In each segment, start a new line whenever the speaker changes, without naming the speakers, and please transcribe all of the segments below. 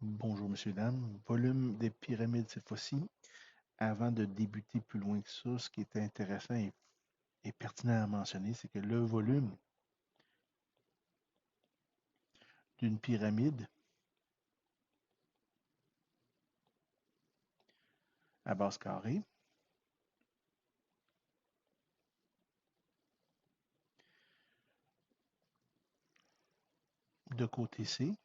Bonjour, messieurs, dames. Volume des pyramides cette fois-ci. Avant de débuter plus loin que ça, ce qui est intéressant et pertinent à mentionner, c'est que le volume d'une pyramide à base carrée, de côté C,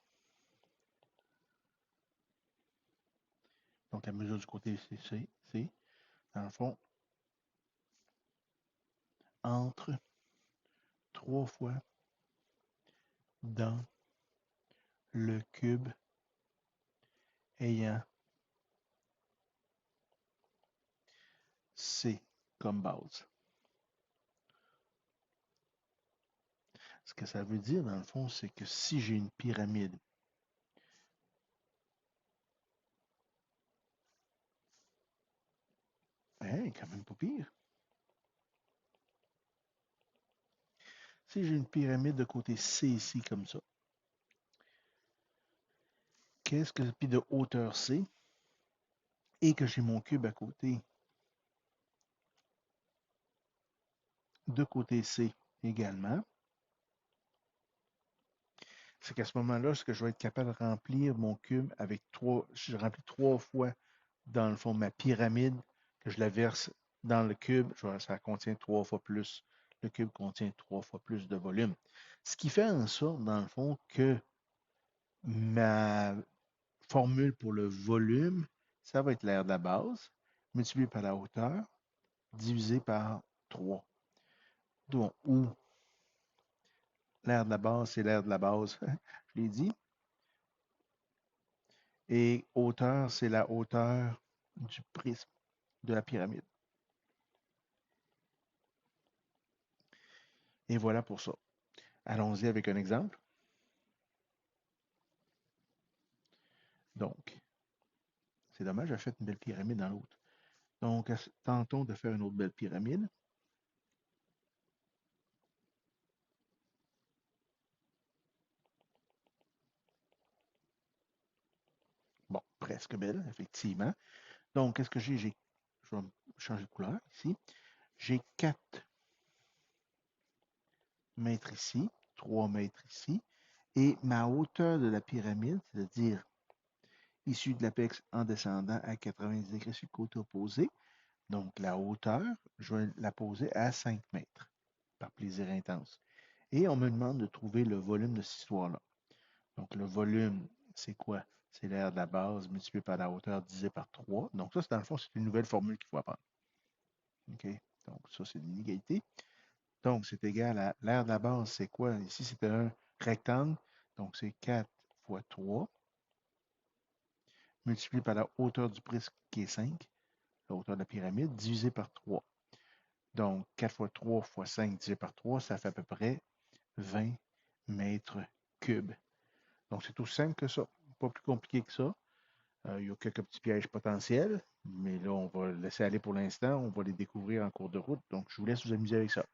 donc la mesure du côté C, dans le fond, entre 3 fois dans le cube ayant C comme base. Ce que ça veut dire, dans le fond, c'est que si j'ai une pyramide quand même pas pire. Si j'ai une pyramide de côté C ici, comme ça, qu'est-ce que, puis de hauteur C, et que j'ai mon cube à côté, de côté C également, c'est qu'à ce moment-là, ce que je vais être capable de remplir mon cube avec je remplis 3 fois dans le fond ma pyramide, que je la verse dans le cube, ça contient 3 fois plus. Le cube contient 3 fois plus de volume. Ce qui fait en sorte, dans le fond, que ma formule pour le volume, ça va être l'aire de la base, multiplié par la hauteur, divisé par 3. Donc, où l'aire de la base, c'est l'aire de la base, je l'ai dit. Et hauteur, c'est la hauteur du prisme de la pyramide. Et voilà pour ça. Allons-y avec un exemple. Donc, c'est dommage, j'ai fait une belle pyramide dans l'autre. Donc, tentons de faire une autre belle pyramide. Bon, presque belle, effectivement. Donc, qu'est-ce que j'ai? Je vais changer de couleur ici. J'ai 4 mètres ici, 3 mètres ici. Et ma hauteur de la pyramide, c'est-à-dire issue de l'apex en descendant à 90 degrés sur le côté opposé. Donc, la hauteur, je vais la poser à 5 mètres, par plaisir intense. Et on me demande de trouver le volume de cette histoire-là. Donc, le volume, c'est quoi? C'est l'aire de la base multiplié par la hauteur divisé par 3. Donc, ça, dans le fond, c'est une nouvelle formule qu'il faut apprendre. OK? Donc, ça, c'est une inégalité. Donc, c'est égal à l'aire de la base, c'est quoi? Ici, c'est un rectangle. Donc, c'est 4 fois 3 multiplié par la hauteur du prisme qui est 5, la hauteur de la pyramide, divisé par 3. Donc, 4 fois 3 fois 5 divisé par 3, ça fait à peu près 20 mètres cubes. Donc, c'est aussi simple que ça. Pas plus compliqué que ça. Il y a quelques petits pièges potentiels, mais là, on va laisser aller pour l'instant. On va les découvrir en cours de route. Donc, je vous laisse vous amuser avec ça.